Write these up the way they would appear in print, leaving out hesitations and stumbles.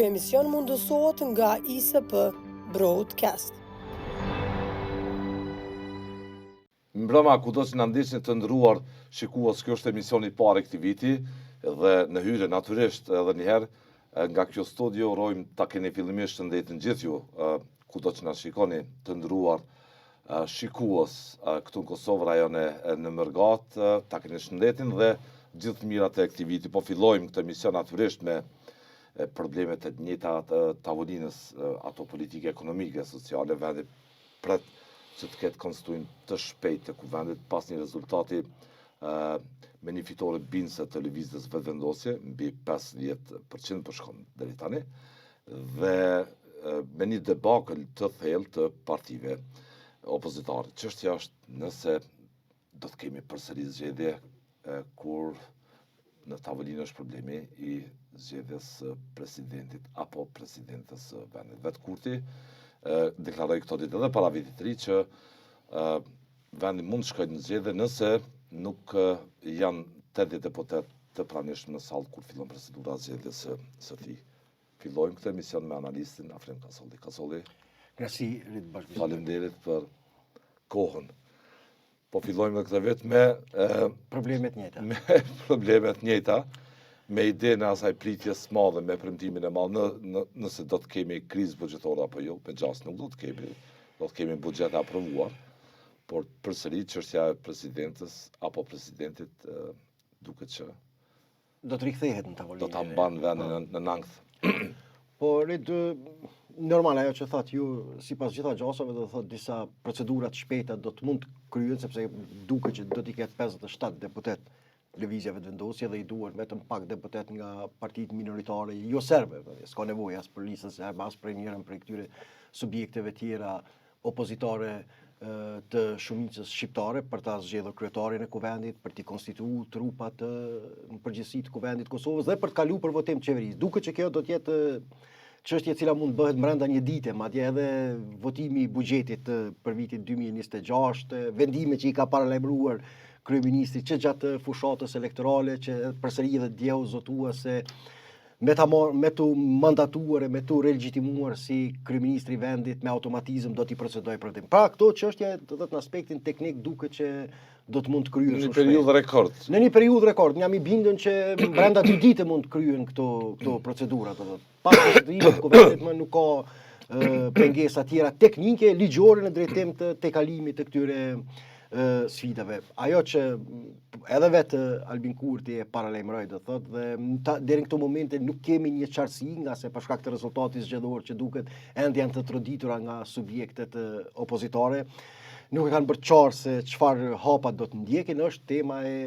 emision mundësohet nga ISP Broadcast. Mbrëma, kudo që në ndishin të ndruar shikues, kjo është emisioni i parë këtij viti dhe në hyrje natyrisht edhe njëherë nga kjo studio urojmë ta keni fillimisht shëndetin gjithë ju, kudo që na shikoni të ndruar shikues këtu në Kosovë, rajone në Mërgat, ta keni shëndetin dhe gjithë mirat e këtij viti. Po fillojmë këtë emision natyrisht me problemet e njëjta të tavolinës ato politike, ekonomike, sociale, vendi pret që të ketë konstituim të shpejt të kuvendit pas një rezultati me një fitore bindëse të lëvizjes vetëvendosje, mbi 50% për shkon deri tani, dhe me një debakël të thellë të partive opozitare. Çështja është nëse do të kemi përsëri zgjedhje kur në tavolinë është problemi i zgjedhjes së presidentit apo presidentes së vendit. Vetë Kurti deklaroi këto ditë edhe para vitit të ri që vendi mund të shkojë në zgjedhje nëse nuk janë 80 deputet të pranishëm në sallë kur fillon procedura e zgjedhjes së tij. Fillojmë këtë emision me analistin Afrim Kasolli. Kasolli. Graci, Rit Bashkë. Faleminderit për kohën. Po fillojmë këtë vetë me problemet njëjta. Me problemet njëjta, me idenë e asaj pritjes madhe me premtimin e madh nëse do të kemi krizë buxhetore apo jo, me gjast nuk do të kemi buxhet aprovuar, por përsëri çështja e presidentes apo presidentit duket që do të rikthehet në tavolinë. Do ta mban vendin në ankth. Po normal ajo që thatë ju, sipas gjitha gjasave, do të thotë disa procedura të shpejta do të mund të kryen, sepse duket që do t'i ketë 57 deputet lëvizja vetëvendosje dhe i duhet vetëm pak deputet nga partitë minoritare jo serbe, s'ka nevojë as për listën serbe, as për njërin prej këtyre subjekteve tjera opozitare të shumicës shqiptare për ta zgjedhur kryetarin e kuvendit, për t'i konstituuar trupat në përgjithësi të kuvendit Kosovës dhe për të kaluar për votim të qeverisë. Duket që kjo do të jetë çështje e cila mund bëhet brenda një dite, madje edhe votimi i buxhetit për vitin 2026, vendime që i ka paralajmëruar kryeministri që gjatë fushatës elektorale, që përsëri dhe djeu zotua se me tu mandatuar e me tu relegitimuar si kryeministri i vendit me automatizëm do t'i procedojë për votim. Pra këto çështje do të në aspektin teknik duket që do të mund të kryen në një periudhë rekord. Në një periudhë rekord, jam i bindur që brenda 2 ditë mund të kryen këto procedura, do të thotë. Pas procedimit të kuvendit më nuk ka pengesa tjera teknike, ligjore në drejtim të tejkalimit të këtyre sfidave. Ajo që edhe vetë Albin Kurti e paralajmëroi, do thotë, dhe deri në këto momente nuk kemi një qartësi, nga se për shkak të rezultatit zgjedhor që duket ende janë të troditura nga subjektet opozitare, nuk e kanë bërë qartë se çfarë hapa do të ndjekin, është tema e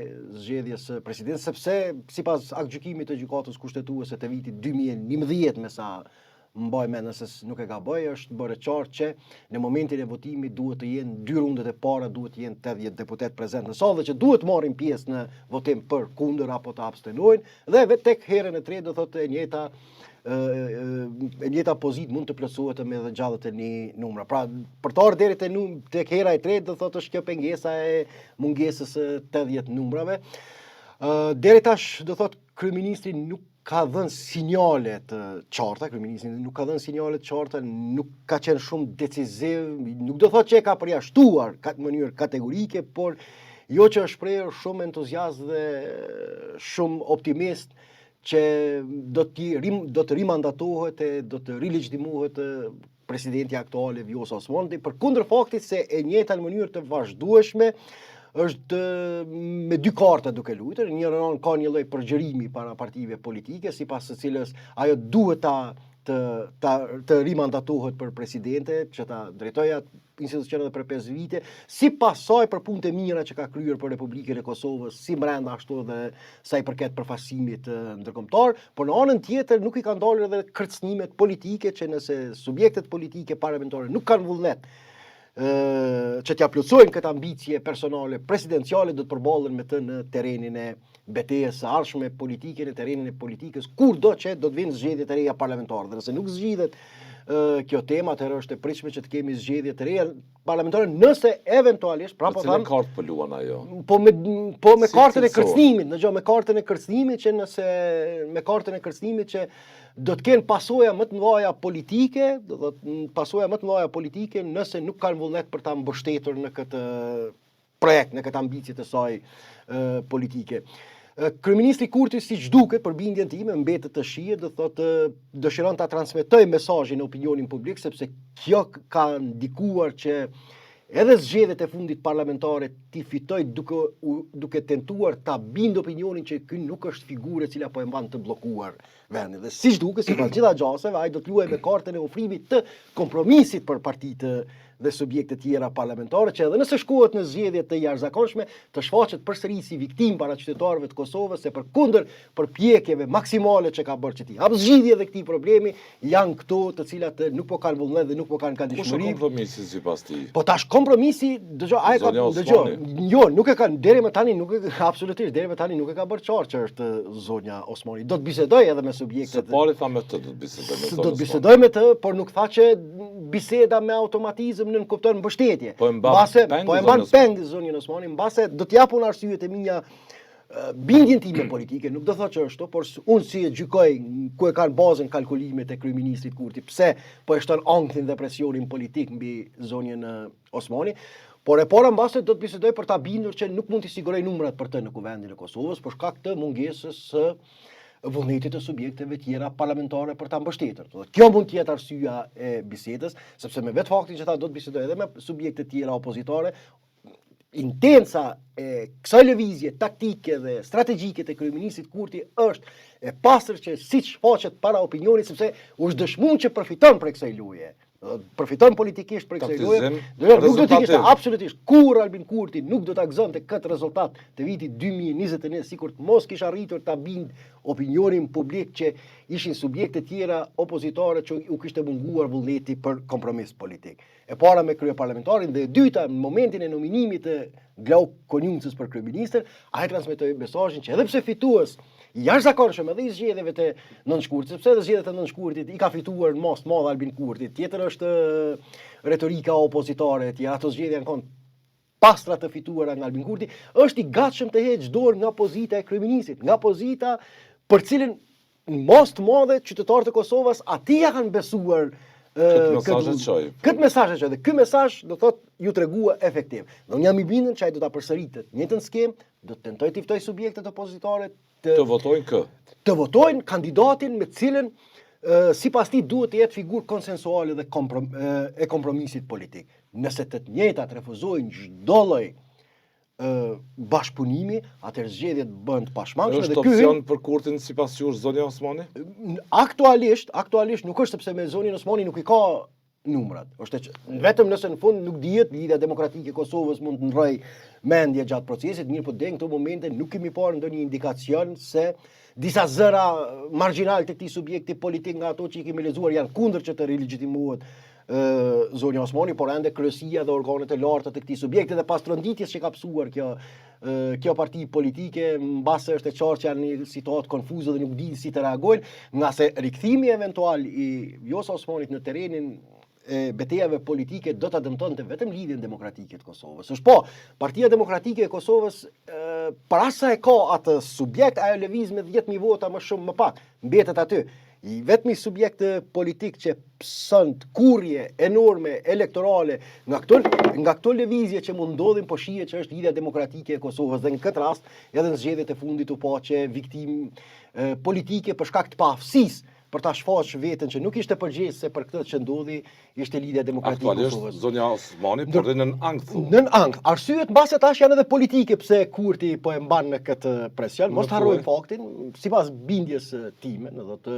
zgjedhjes së presidentit, sepse sipas aktgjykimit të gjykatës kushtetuese të vitit 2011, me sa mbaj mend nëse nuk e gaboj, është bërë qartë që në momentin e votimit duhet të jenë 2 rundet e para, duhet të jenë 80 deputet prezent në sallë dhe që duhet marrin pjesë në votim për kundër apo të abstenojnë, dhe vetë tek herën e tretë do thotë e njëjta pozitë mund të plotësohet me edhe gjallët e një numra. Pra për të ardhur deri tek hera e tretë do thotë është kjo pengesa e mungesës së 80 numrave. Deri tash do thotë kryeministri nuk ka dhënë sinjale të qarta, kryeministri nuk ka dhënë sinjale të qarta, nuk ka qenë shumë decisiv, nuk do thotë që e ka përjashtuar në mënyrë kategorike, por jo që është shprehur shumë entuziast dhe shumë optimist që do të rimandatohet e do të rilegitimohet presidenti aktual Vjosa Osmani, përkundër faktit se e njëjta në mënyrë të vazhdueshme është me 2 karta duke luajtur, një anë ka një lloj përgjërimi para partive politike, sipas së cilës ajo duhet të rimandatohet për presidente, që ta drejtoja institucionet për 5 vite, si pasaj për punët e mira që ka kryer për Republikën e Kosovës, si brenda ashtu dhe sa i përket përfaqësimit ndërkombëtar, por në anën tjetër nuk i kanë dalur edhe kërcënimet politike, që nëse subjektet politike parlamentare nuk kanë vullnet që t'ja plotësojnë këtë ambicie personale presidenciale, do të përballen me të në terrenin e betejës së ardhshme politike, në terrenin e politikës, kurdo që do të vinë zgjedhjet e reja parlamentare. Dhe nëse nuk zgjidhet kjo tema, atëherë është e pritshme që të kemi zgjedhje të reja parlamentare nëse eventualisht, pra po Cilën kartë po luan ajo? po me Si kartën e cilësor? kërcënimit, dëgjoj, me kartën e kërcënimit që nëse me kartën e kërcënimit që do të kenë pasoja më të mëdha politike, do të thotë pasoja më të mëdha politike nëse nuk kanë vullnet për ta mbështetur në këtë projekt, në këtë ambicje të saj politike. Kryeministri Kurti, siç duket për bindjen time, mbetet të shihet, do thotë dëshiron ta transmetoj mesazhin në opinionin publik, sepse kjo ka ndikuar që edhe zgjedhjet e fundit parlamentare ti fitoj duke tentuar ta bind opinionin që ky nuk është figurë e cila po e mban të bllokuar vendin. Dhe siç duket, sipas gjitha gjasave, ai do të luajë me kartën e ofrimit të kompromisit për partitë dhe subjekte tjera parlamentare, që edhe nëse shkohet në zgjedhje të jashtëzakonshme, të shfaqet përsëri si viktim para qytetarëve të Kosovës, se përkundër përpjekjeve maksimale që ka bërë që ti hap zgjidhje dhe këtij problemi, janë këto të cilat nuk po kanë vullnet dhe nuk po kanë Kush është këndishmëri. kompromisi sipas ti? Po tash kompromisi, dëgjoj, ai ka Zonja dëgjoj. Osmani. Jo, nuk e kanë deri më tani nuk e absolutisht deri më tani nuk e ka bërë qartë që është zonja Osmani. Do të bisedoj edhe me Se subjektet. pari tha me të do të bisedoj me Do zonën të bisedoj me të, por nuk tha që biseda me automatizëm në kupton mbështetje. Po e mban Mbase peng po e mban zonjën peng zonjën Osmani, mbase do të japun arsyet e mia bindjen time politike, nuk do thotë që është, por unë si e gjykoj ku e kanë bazën kalkulimet e kryeministrit Kurti, pse po e shton anktin dhe presionin politik mbi zonjën Osmani. Por e para mbase do të bisedoj për ta bindur që nuk mund të siguroj numrat për të në kuvendin e Kosovës për shkak të mungesës së vullnetit të subjekteve tjera parlamentare për ta mbështetur. Do thotë, kjo mund të jetë arsyeja e bisedës, sepse me vetë faktin që tha do të bisedoj edhe me subjekte tjera opozitare, intenca e kësaj lëvizje taktike dhe strategjike të kryeministit Kurti është e pastër që siç shfaqet para opinionit, sepse është dëshmuar që përfiton prej kësaj loje. Përfiton politikisht prej kësaj loje. Nuk do të kishte absolutisht kur Albin Kurti nuk do ta gëzonte këtë rezultat të vitit 2021 sikur të mos kisha arritur ta bind opinionin publik që ishin subjekte tjera opozitare që u kishte munguar vullneti për kompromis politik. E para me kryeparlamentarin dhe e dyta në momentin e nominimit të Glau Konjuncës për kryeministër, ai transmetoi mesazhin që edhe pse fitues jashtëzakonshëm edhe i zgjedhjeve të nënshkurtit, sepse edhe zgjedhjet e nënshkurtit i ka fituar në mos të madh Albin Kurti. Tjetër është retorika opozitare e tij, ato zgjedhje janë kon pastra të fituara nga Albin Kurti, është i gatshëm të heqë dorë nga pozita e kryeministit, nga pozita për cilën në mos të madhe qytetarët e Kosovës atij ja kanë besuar këtë mesazh që dhe ky mesazh do thotë ju tregua efektiv. Dhe unë jam i bindur që ai do ta përsëritet në njëjtën skemë, do të tentojë të ftoj subjektet opozitare të votojnë kë. Të votojnë kandidatin me cilën sipas tij duhet të jetë figurë konsensuale dhe e kompromisit politik. Nëse të njëjtat refuzojnë çdo lloj bashkëpunimi, atëherë zgjedhjet bëhen të pashmangshme dhe ky opsion për Kurtin sipas jush zonja Osmani? Aktualisht nuk është sepse me zonjën Osmani nuk i ka numrat. Është vetëm nëse në fund nuk dihet Lidhja Demokratike e Kosovës mund të ndroj mendje gjatë procesit, mirë po deri në këto momente nuk kemi parë ndonjë indikacion se disa zëra marginal të këtij subjekti politik nga ato që i kemi lexuar janë kundër që të rilegjitimohet zonja Osmani, por ende kryesia dhe organet e larta të këtij subjekti dhe pas tronditjes që ka psuar kjo parti politike, mbase është e qartë që janë në situatë konfuze dhe nuk dinë si të reagojnë, nga se rikthimi eventual i Vjosa Osmanit në terrenin e betejave politike do ta dëmtonte vetëm Lidhjen Demokratike të Kosovës. Është po, Partia Demokratike e Kosovës para sa e ka atë subjekt, ajo lëviz me 10.000 vota më shumë më pak, mbetet aty. I vetmi subjekt politik që pëson kurrje enorme elektorale nga këto lëvizje që mund ndodhin, po shihet që është Lidhja Demokratike e Kosovës dhe në këtë rast edhe në zgjedhjet e fundit u pa që viktim politike për shkak të paaftësisë për ta shfaqur veten që nuk ishte përgjegjëse për këtë që ndodhi, ishte Lidhja Demokratike e Kosovës. Aktualisht zonja Osmani por dhe nën ankth. Nën ankth. Arsyet mbase tash janë edhe politike pse Kurti po e mban në këtë presion. Mos harrojmë faktin, sipas bindjes time, do të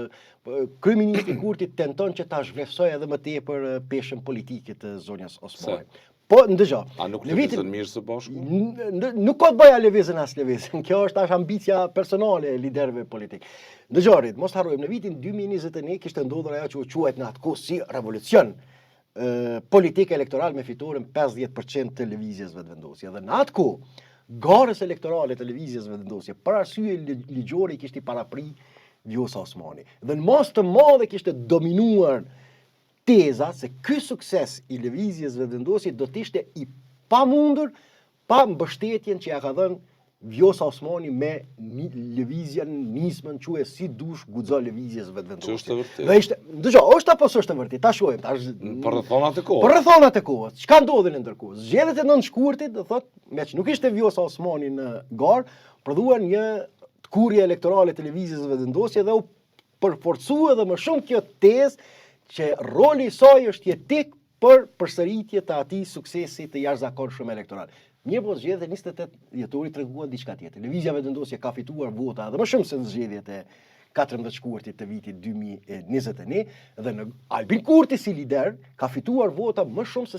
kryeministri Kurti tenton që ta zhvlerësojë edhe më tepër peshën politike të zonjas Osmani. Po ndëgjoj. A nuk lëvizën mirë së bashku? Nuk ka të bëja lëvizën as lëvizën. Kjo është tash ambicia personale e liderëve politik. Ndëgjorit, mos harrojmë, në vitin 2021 kishte ndodhur ajo që u quajt në atë kohë si revolucion politik elektoral me fitoren 50% të lëvizjes vetëvendosje. Dhe në atë kohë, garës elektorale të lëvizjes vetëvendosje për arsye ligjore kishte parapri Vjosa Osmani. Dhe në mos të madhe kishte dominuar teza se ky sukses i lëvizjes vetëvendosje do të ishte i pamundur pa mbështetjen që ja ka dhënë Vjosa Osmani me lëvizjen nismën quhe si dush guxo lëvizjes vetëvendosje. Që është e vërtetë. Dhe ishte, dëgjoj, është apo s'është e vërtetë? Ta shohim, tash Për rrethonat e kohës. Për rrethonat e kohës. Çka ndodhi në ndërkohë? Zgjedhjet e 9 shkurtit, do thotë, me që nuk ishte Vjosa Osmani në garë, prodhuan një kurje elektorale të lëvizjes vetëvendosje dhe u përforcua edhe më shumë kjo tezë që roli i saj është jetik për përsëritje të atij suksesi të jashtëzakonshëm elektoral. Mirë po zgjedhjet e 28 dhjetori treguan diçka tjetër. Lëvizja vetëvendosje ka fituar vota edhe më shumë se në zgjedhjet e 14 shkurtit të vitit 2021 dhe në Albin Kurti si lider ka fituar vota më shumë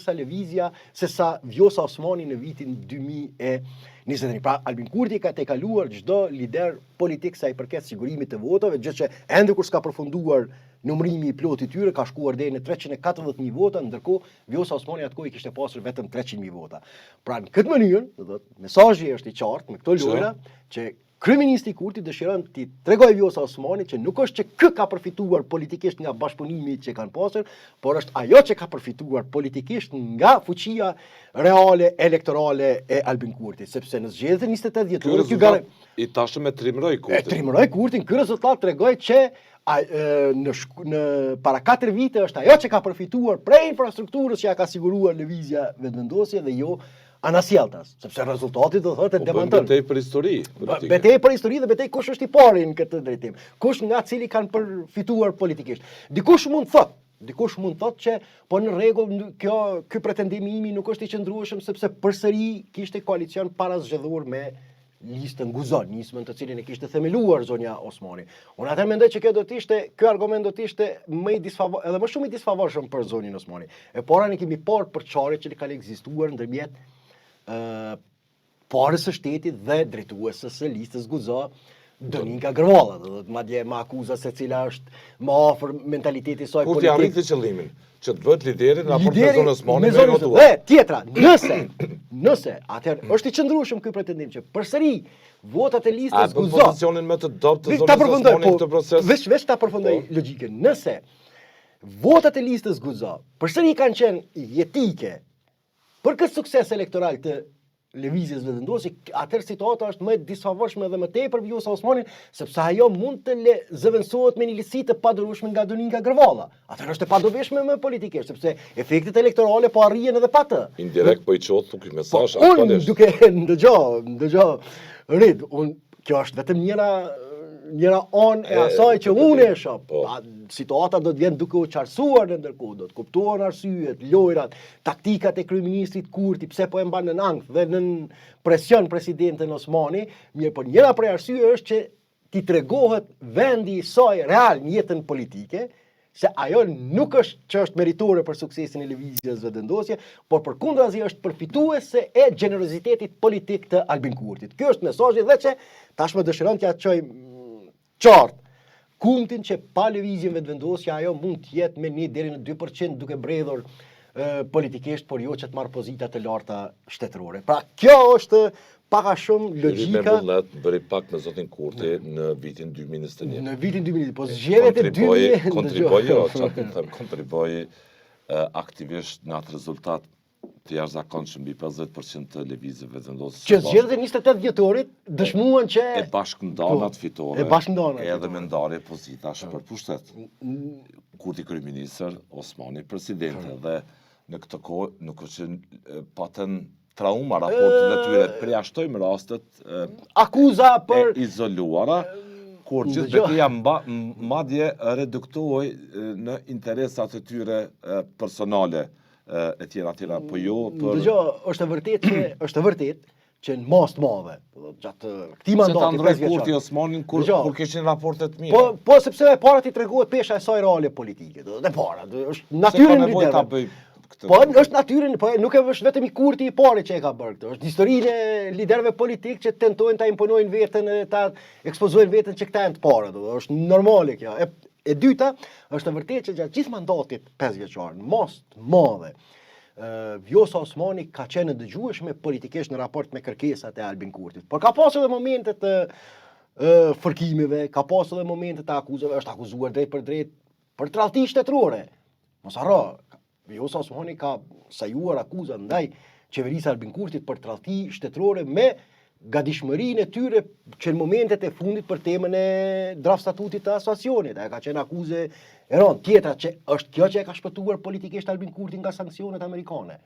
se sa Vjosa Osmani në vitin 2021. Pra Albin Kurti ka tejkaluar çdo lider politik sa i përket sigurimit të votave, gjë që ende kur s'ka përfunduar numërimi i plotë i tyre ka shkuar deri në 340.000 vota, ndërkohë Vjosa Osmani atkohë i kishte pasur vetëm 300.000 vota. Pra në këtë mënyrë, do të thotë, mesazhi është i qartë me këto lojra që kryeministri Kurti dëshiron t'i tregojë Vjosa Osmani që nuk është që kë ka përfituar politikisht nga bashkëpunimi që kanë pasur, por është ajo që ka përfituar politikisht nga fuqia reale elektorale e Albin Kurtit, sepse në zgjedhjet e 28 dhjetor ky gare i tashëm e trimëroi Kurtin. E trimëroi Kurtin, ky rezultat tregoi që në para 4 vite është ajo që ka përfituar prej infrastrukturës që ja ka siguruar lëvizja vetëvendosje dhe jo anasjelltas, sepse rezultati do thotë demonton. Betejë për histori. Betejë për histori dhe betejë kush është i pari në këtë drejtim. Kush nga cili kanë përfituar politikisht. Dikush mund thotë që po në rregull ky pretendim i imi nuk është i qëndrueshëm sepse përsëri kishte koalicion para zgjedhur me listën Guzon, nismën të cilin e kishte themeluar zonja Osmani. Unë atë mendoj që ky argument do të ishte edhe më shumë i disfavorshëm për zonjën Osmani. E para ne kemi parë përçarje që kanë ekzistuar ndërmjet parës së shtetit dhe drejtuesës së listës Guzo, Doninka Gërvalla, do të madje më akuza se cila është më afër mentaliteti i saj politik. Kur ti arriti qëllimin që të bëhet lideri në raport me zonën Osmani me votuar. Dhe tjetra, nëse atëherë është i qëndrueshëm ky pretendim që përsëri votat e listës Guzo. A pozicionin më të dobët të zonës Osmani në këtë proces? Veç ta përfundoj logjikën. Nëse votat e listës Guzo përsëri kanë qenë jetike për këtë sukses elektoral të lëvizjes vetëvendosje, atëherë situata është më e disfavorshme dhe më tepër Vjosa Osmani, sepse ajo mund të zëvendësohet me një lisi të padurueshme nga Doninka Gërvalla. Atëherë është e padovishme më politikisht, sepse efektet elektorale po arrihen edhe pa të. Indirekt po i çohet ky mesazh aktualisht. Unë duke ndëgjoj, Rid, kjo është vetëm njëra anë e asaj që unë e shoh. Situata do të vjen duke u qartësuar në ndërkohë, do të kuptohen arsyet, lojrat, taktikat e kryeministrit Kurti, pse po e mban në ankth dhe në presion presidenten Osmani, mirë, por njëra prej arsyeve është që t'i tregohet vendi i saj real në jetën politike, se ajo nuk është që është meritore për suksesin e lëvizjes vetëvendosje, por përkundrazi është përfituese e gjenerozitetit politik të Albin Kurtit. Ky është mesazhi dhe që tashmë dëshiron t'ja çoj qartë kumtin që pa lëvizjen vetëvendosje ajo mund të jetë me 1 deri në 2% duke mbredhur politikisht, por jo që të marrë pozita të larta shtetërore. Pra kjo është pak a shumë logjika. Bëri pak me zotin Kurti në vitin 2021. Në vitin 2021, po zgjedhjet e 2000 kontriboi aktivisht në atë rezultat të jashtëzakonshëm mbi 50% të lëvizjeve vetëvendosje. Që zgjedhjet e 28 dhjetorit dëshmuan që e bashkëndanat fitore, edhe me ndarje pozitash për pushtet. Kurti kryeministër, Osmani presidente, dhe në këtë kohë nuk është patën trauma raportet e tyre, përjashtojmë rastet akuza për izoluara, kur gjithë betejë madje reduktohej në interesat e tyre personale e tjera, po jo për... Dëgjoj, është e vërtet që në mas të madhe, gjatë këtij mandati, se ta ndroi Kurti Osmanin kur kishin raportet mira. Po sepse e para ti tregohet pesha e saj reale politike, dhe para, është natyrën e liderit. Po është natyrën, po nuk është vetëm i Kurti i parë që e ka bërë këtë, është historinë e liderëve politik që tentojnë ta imponojnë veten e ta ekspozojnë veten që këta janë të parë, është normale kjo. E dyta, është e vërtetë që gjatë gjithë mandatit 5 vjeçar, në mas të madhe, Vjosa Osmani ka qenë dëgjueshme politikisht në raport me kërkesat e Albin Kurtit. Por ka pasur edhe momente të fërkimeve, ka pasur edhe momente të akuzave, është akuzuar drejt për drejt për tradhti shtetërore. Mos harro, Vjosa Osmani ka sajuar akuza ndaj qeverisë Albin Kurtit për tradhti shtetërore me gatishmërinë e tyre që në momentet e fundit për temën e draft statutit të asociacionit. Ajo ka qenë akuzë e rëndë. Tjetra që është kjo që e ka shpëtuar politikisht Albin Kurti nga sanksionet amerikane.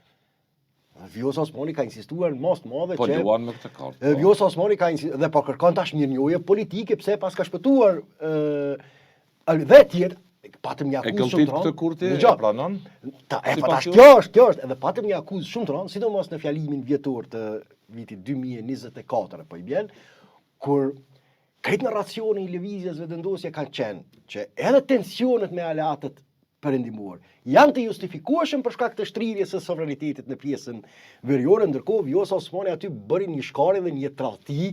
Vjosa Osmani ka insistuar në most madhe Po që luan me këtë kartë. Vjosa Osmani ka insistuar dhe po kërkon tash mirënjohje politike pse pas ka shpëtuar dhe tjetër patëm një E akuzë shumë gëlltit të këtë rëndë. kurti e Dëgjoj, pranon? tash kjo është, edhe patëm një akuzë shumë të rëndë, sidomos në fjalimin vjetor të vitit 2024 po i bjen, kur krejt narracioni i lëvizjes vendosje kanë qenë që edhe tensionet me aleatët perëndimor janë të justifikueshëm për shkak të shtrirjes së sovranitetit në pjesën veriore, ndërkohë Vjosa Osmani aty bëri një shkarje dhe një tradhti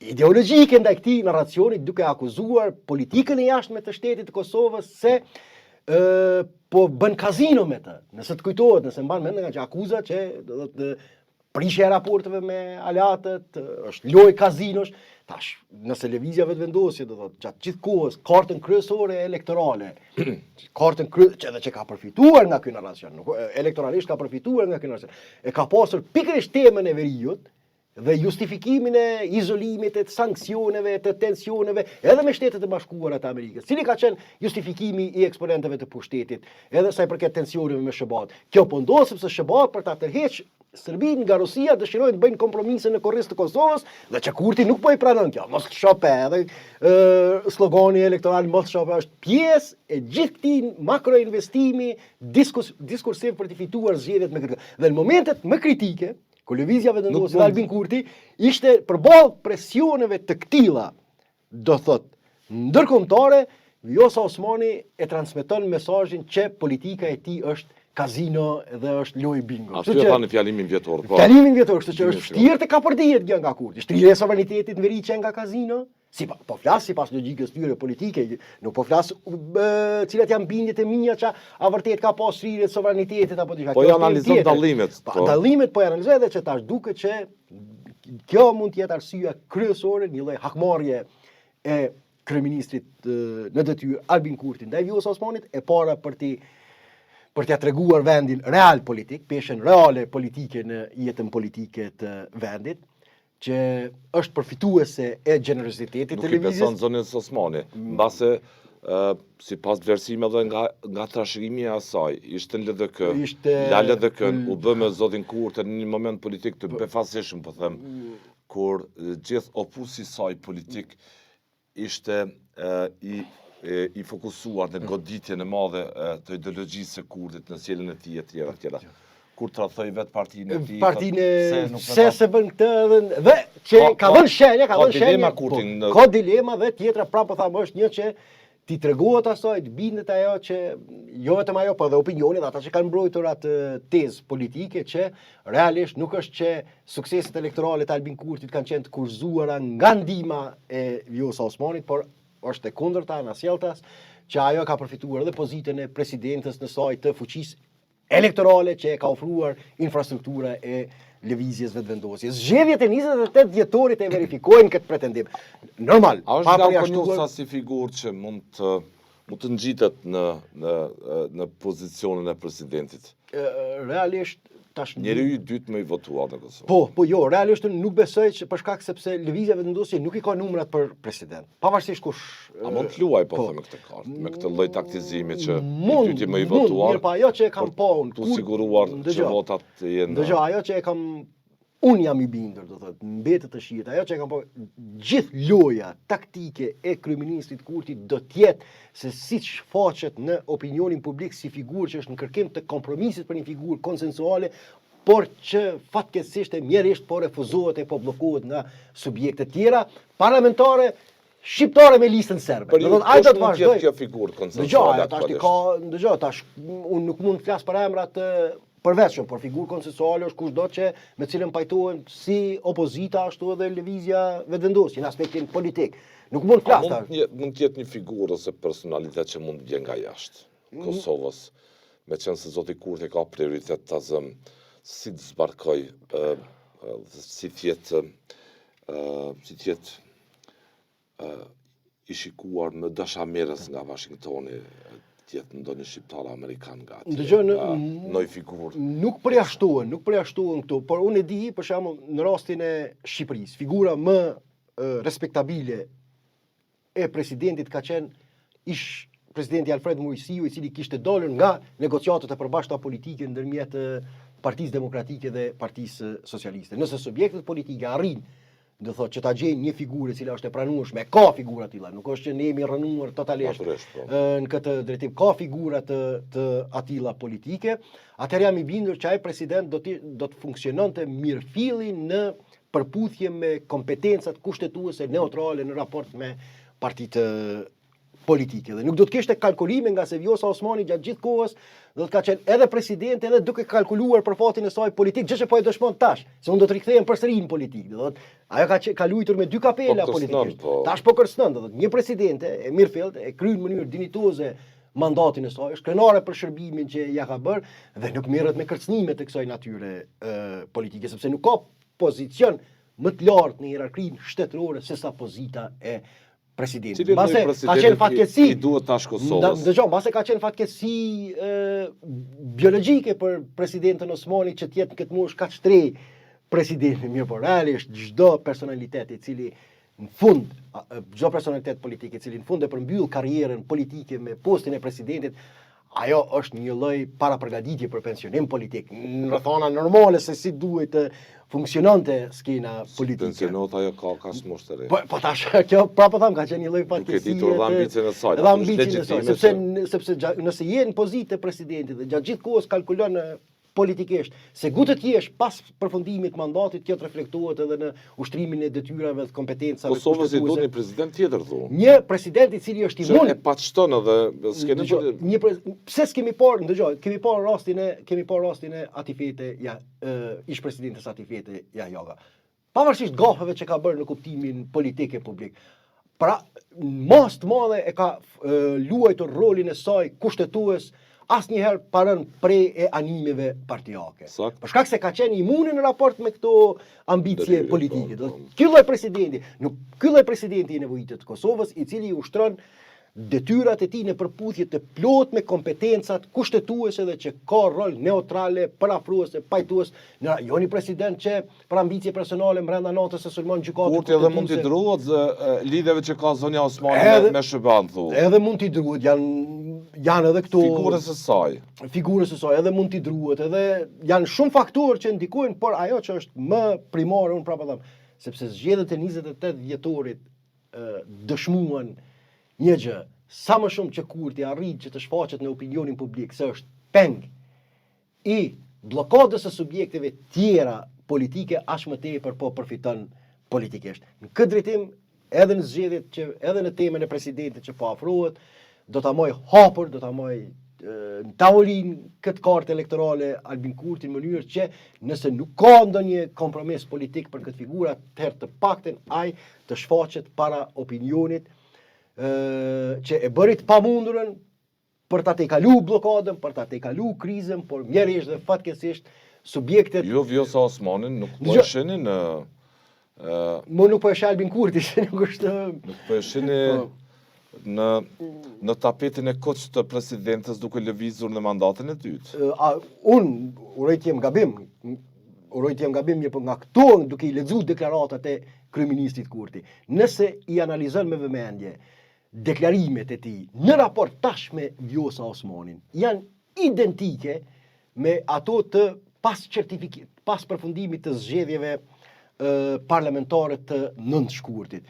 ideologjike ndaj këtij narracioni, duke akuzuar politikën e jashtme të shtetit të Kosovës se po bën kazino me të. Nëse të kujtohet, nëse mban mend nga që akuza që do të prishja e raporteve me aleatët, është lojë kazinosh. Tash, nëse lëvizja vetëvendosje do thotë gjatë gjithë kohës kartën kryesore elektorale, kartën që ka përfituar nga ky narracion, elektoralisht ka përfituar nga ky narracion, e ka pasur pikërisht temën e veriut dhe justifikimin e izolimit, të sanksioneve, të tensioneve, edhe me Shtetet e Bashkuara të Amerikës, cili ka qenë justifikimi i eksponentëve të pushtetit, edhe sa i përket tensioneve me SHBA-t. Kjo po ndodh sepse SHBA për ta tërheqë Serbinë nga Rusia dëshirojnë të bëjnë kompromise në korris të Kosovës dhe që Kurti nuk po i pranon kjo. Mos shope, edhe slogani elektoral mos shope është pjesë e gjithë këtij makroinvestimi diskursiv për të fituar zgjedhjet me këtë. Dhe në momentet më kritike, kur lëvizja vendosur dhe Albin Kurti ishte përballë presioneve të këtilla, do thotë ndërkombëtare, Vjosa Osmani e transmeton mesazhin që politika e tij është kazino dhe është lojë bingo. Ashtu e tha në fjalimin vjetor. Po. Fjalimin vjetor, kështu që është vërtet të kapërdihet kjo nga Kurti. Shtrirja e sovranitetit në veri që nga kazino. Po flas sipas logjikës tyre politike, nuk po flas cilat janë bindjet e mia që a vërtet ka pas shtrirje e sovranitetit apo diçka. Po analizon dallimet. Dallimet po analizoj edhe që tash duket që kjo mund të jetë arsyeja kryesore, një lloj hakmarrje e kryeministrit në detyrë Albin Kurti ndaj Vjosa Osmanit, e para për t'ia treguar vendin real politik, peshën reale politike në jetën politike të vendit, që është përfituese e gjenerozitetit të lëvizjes. Nuk i beson zonës Osmani, mbase sipas vlerësimeve nga trashëgimi e asaj, ishte në LDK, la LDK u bë me zotin Kurti në një moment politik të befasishëm, po them, kur gjithë opusi saj politik ishte i fokusuar në goditjen e madhe të ideologjisë së Kurtit në sjelljen e tij e tjera. Kur tradhoi vetë partinë e tij. Partinë se bën këtë dhe që ka vënë shenja, ka dilema dhe tjetra prapë thamë është një që ti tregohet asaj, të bindet ajo që jo vetëm ajo, por dhe opinioni dhe ata që kanë mbrojtur atë tezë politike që realisht nuk është që sukseset elektorale të Albin Kurtit kanë qenë të kurzuara nga ndihma e Vjosa Osmanit, por është e kundërta në sjelltas që ajo ka përfituar edhe pozitën e presidentës në saj të fuqisë elektorale që e ka ofruar infrastruktura e lëvizjes vetëvendosjes. Zgjedhjet e 28 dhjetorit e verifikojnë këtë pretendim. Normal. A është Glaukonusa si figurë që mund të ngjitet në pozicionin e presidentit? Realisht tash njeriu i dytë më i votuar në Kosovë. Po, jo, realisht nuk besoj që për shkak sepse lëvizja vetëvendosje nuk i ka numrat për president. Pavarësisht kush. A mund të luaj po me këtë kartë, me këtë lloj taktizimi që i dyti më i votuar. Po ajo që e kam tu siguruar që votat jenë. Dëgjoj, ajo që e kam unë jam i bindur, do thotë, mbetet të shihet. Ajo që e kam gjithë loja taktike e kryeministrit Kurti do të jetë se siç faqet në opinionin publik si figurë që është në kërkim të kompromisit për një figurë konsensuale, por që fatkeqësisht e mjerisht po refuzohet e po bllokohet nga subjekte tjera parlamentare shqiptare me listën serbe. Do thotë ai do të vazhdojë kjo figurë konsensuale. Dëgjoj, tash unë nuk mund të flas për emrat përveçëm, por figurë konsensuale është kushdo që me cilën pajtohen si opozita ashtu edhe lëvizja vetëvendosje në aspektin politik. Nuk mund të flas tash. Mund të jetë një figurë ose personalitet që mund të vjen nga jashtë Kosovës, me qenë se zoti Kurti ka prioritet ta zëm si të zbarkoj si të jetë i shikuar në dashamerës nga Washingtoni, tjetë ndonjë shqiptar amerikan gati. Dëgjoj, Noj figurë. nuk përjashtohen këtu, por unë e di për shembull në rastin e Shqipërisë, figura më respektabile e presidentit ka qenë ish presidenti Alfred Mujsiu, i cili kishte dalur nga negociatat e përbashkëta politike ndërmjet Partisë Demokratike dhe Partisë Socialiste. Nëse subjektet politike arrin do thotë që ta gjejnë një figurë e cila është e pranueshme, ka figura të tilla, nuk është që ne jemi rënuar totalisht në këtë drejtim, ka figura të atilla politike, atëherë jam i bindur që ai president do të funksiononte mirëfilli në përputhje me kompetencat kushtetuese neutrale në raport me partitë politike. Dhe nuk do të kishte kalkulime nga se Vjosa Osmani gjatë gjithë kohës do të ka qenë edhe president edhe duke kalkuluar për fatin e saj politik, gjë që po e dëshmon tash, se unë do të rikthehem përsëri në politikë. Do thotë, ajo ka luajtur me dy kapela politikisht. Tash po kërcënon, do thotë, një presidente e mirëfillt e kryen në mënyrë dinjitoze mandatin e saj, është krenare për shërbimin që ja ka bërë dhe nuk merret me kërcënime të kësaj natyre politike, sepse nuk ka pozicion më të lartë në hierarkinë shtetërore se sa pozita e presidentit. Mbase ka qenë fatkeqësi. I duhet tash Kosovës. Dëgjoj, mbase ka qenë fatkeqësi biologjike për presidentën Osmani që të jetë në këtë moshë kaq të re presidenti, mirë po realisht çdo personalitet i cili në fund, çdo personalitet politik i cili në fund e përmbyll karrierën politike me postin e presidentit, ajo është një lloj parapërgatitje për pensionim politik. Në rrethana normale se si duhet të funksiononte skena politike. Pensionot ajo ka smosh të re. Po tash kjo prapë tham ka qenë një lloj fatkeqësie. Duke ditur dhe ambicien e saj. Dhe ambicien e saj, sepse nëse je në pozitë e presidentit dhe gjatë gjithë kohës kalkulon politikisht se gutë të jesh pas përfundimit mandatit, kjo të reflektohet edhe në ushtrimin e detyrave dhe kompetencave. Kosovës i do një president tjetër thu. Një president i cili është imun. E patshton edhe s'keni pse s'kemi parë, dëgjoj, kemi parë rastin e Atifete ish presidentes Atifete Jajoga. Pavarësisht gafave që ka bërë në kuptimin politik e publik. Pra, mas të madhe e ka luajtur rolin e saj kushtetues asnjëherë parën prej e animeve partijake. Për shkak se ka qenë imune në raport me këto ambicie politike. Ky lloj presidenti i nevojitet të Kosovës, i cili ushtron detyrat e tij në përputhje të plot me kompetencat kushtetuese dhe që ka rol neutrale, parafruese, pajtues, në jo një president që për ambicie personale brenda natës së sulmon gjykatën. Kurti edhe mund t'i druhet lidhjeve që ka zonja Osmani me SHBA-n thu. Edhe mund t'i druhet, janë edhe këto figurës së saj, edhe mund t'i druhet, edhe janë shumë faktorë që ndikojnë, por ajo që është më primare, unë prapë them, sepse zgjedhjet e 28 dhjetorit dëshmuan një gjë, sa më shumë që Kurti arrit që të shfaqet në opinionin publik se është peng i bllokadës së subjekteve tjera politike, aq më tepër po përfiton politikisht. Në këtë drejtim, edhe në zgjedhjet që edhe në temën e presidentit që po afrohet, do ta moj hapur, do ta moj në tavolin këtë kartë elektorale Albin Kurti në mënyrë që nëse nuk ka ndonjë kompromis politik për këtë figurë, atëherë të paktën ai të shfaqet para opinionit që e bërit pamundurën për ta tejkalu bllokadën, për ta tejkalu krizën, por mjerisht dhe fatkeqësisht subjektet. Jo Vjosa Osmanin nuk po e shihni në Mo nuk po e shih Albin Kurti, se nuk është. Nuk po e shihni në tapetin e koç të presidentes duke lëvizur në mandatin e dytë. Unë uroj të jem gabim. Mirë, nga këto duke i lexuar deklaratat e kryeministit Kurti. Nëse i analizon me vëmendje deklarimet e tij në raport tash me Vjosa Osmanin, janë identike me ato të pas përfundimit të zgjedhjeve parlamentare të 9 shkurtit.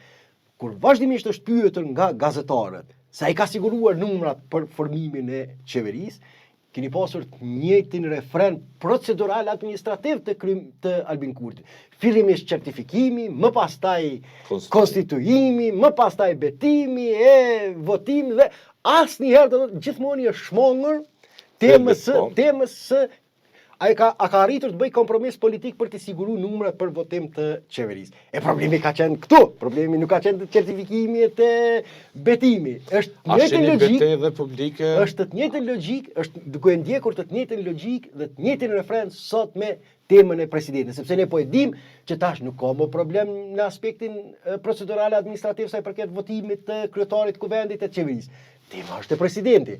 Kur vazhdimisht është pyetur nga gazetarët se ai ka siguruar numrat për formimin e qeverisë, keni pasur të njëjtin refren procedural administrativ të Albin Kurti. Fillimisht certifikimi, më pastaj konstituimi, më pastaj betimi e votimi dhe asnjëherë gjithmonë është shmangur temës së ai ka arritur të bëj kompromis politik për të siguruar numrat për votim të qeverisë. E problemi ka qenë këtu. Problemi nuk ka qenë certifikimi e betimi. Është njëjtë logjikë dhe publike. Është të njëjtën logjikë, është duke ndjekur të njëjtën logjikë dhe të njëjtin refren sot me temën e presidentit, sepse ne po e dim që tash nuk ka më problem në aspektin procedural administrativ sa i përket votimit të kryetarit të kuvendit e qeverisë. Tema është e presidenti.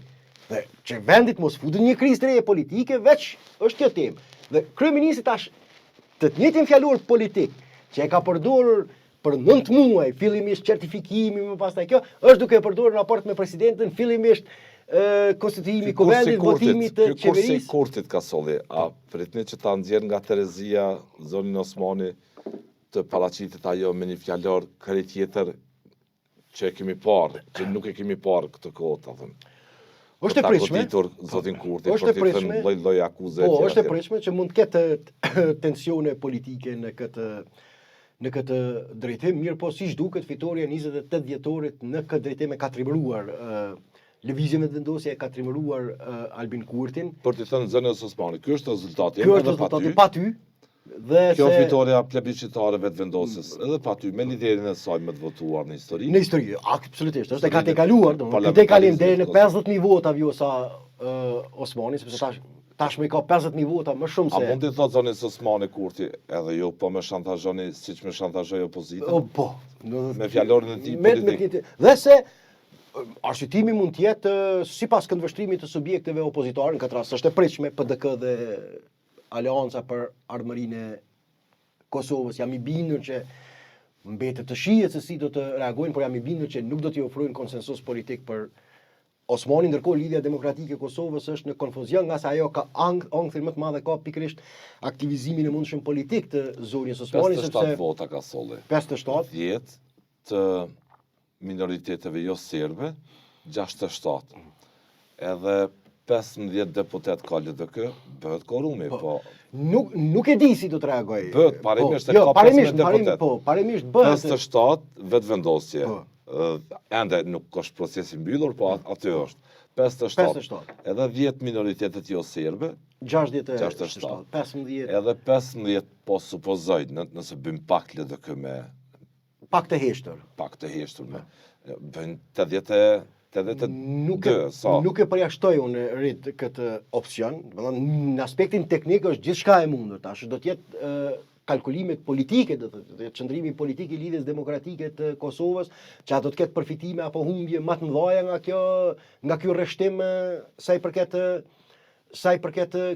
Dhe që vendit mos futën një krizë të reje politike, veç është kjo temë. Dhe kryeministri tash të njëjtin fjalor politik që e ka përdorur për 9 muaj, fillimisht certifikimi, më pastaj kjo, është duke e përdorur në raport me presidentin, fillimisht konstituimi, kuvendit, votimi të qeverisë. Kursi kurtit ka solli, a pritni që ta nxjerr nga Terezia zonin Osmani të paraqitet ajo me një fjalor kërë tjetër që e kemi parë, që nuk e kemi parë këtë kohë, ta thënë. Është e pritshme. Zotin Kurti, Është e pritshme. Lloj akuze. Po, është e pritshme që mund të ketë tensione politike në këtë drejtim, mirë po siç duket fitoria 28 dhjetorit në këtë drejtim e ka trimëruar lëvizjen me vendosje e ka trimëruar Albin Kurtin. Për të thënë zënës Osmani, ky është rezultati. Ky është rezultati pa ty. Dhe kjo fitoria plebiscitare vetëvendosjes, edhe pa ty, me liderin e saj me të votuar në histori. Në histori, absolutisht, është e ka tejkaluar, këtë kalim deri në 50.000 vota vjosa Osmani, sepse tashmë ka 50.000 vota më shumë se. A mund të thotë zonis Osmani Kurti, edhe jo po me shantazhoni siç me shantazhoi opozita? Po. Me fjalorin e tij politik. Dhe se arsyetimi mund të jetë sipas këndvështrimit të subjekteve opozitare, në këtë rast është e pritshme PDK dhe Aleanca për Ardhmërinë e Kosovës. Jam i bindur që mbetet të shihet se si do të reagojnë, por jam i bindur që nuk do t'i ofrojnë konsensus politik për Osmanin, ndërkohë lidhja demokratike e Kosovës është në konfuzion nga se ajo ka ankthën më të madhe ka pikërisht aktivizimin e mundshëm politik të zonjës Osmanit, 57 vota ka solli. 57 10 të minoriteteve jo serbe, 67. Edhe 15 deputet ka LDK, bëhet korrumi, po. Nuk e di si do të reagoj. Bëhet, parimisht e ka 15 deputet. Po, parimisht bëhet. 57 vetëvendosje. Ende nuk është procesi mbyllur, po aty është. 57. Edhe 10 minoritetet jo serbe. 67. 15. Edhe 15 po supozoj, nëse bëjmë pak LDK me... Pak të heshtër. Pak të heshtër me... Bëjmë 82, sa? Nuk e përjashtoj unë rit këtë opsion. Në aspektin teknik është gjithçka e mundur tash. Do të jetë kalkulimet politike, do të jetë çndrimi politik i lidhjes demokratike të Kosovës, që do të ketë përfitime apo humbje më të mëdha nga ky rreshtim sa i përket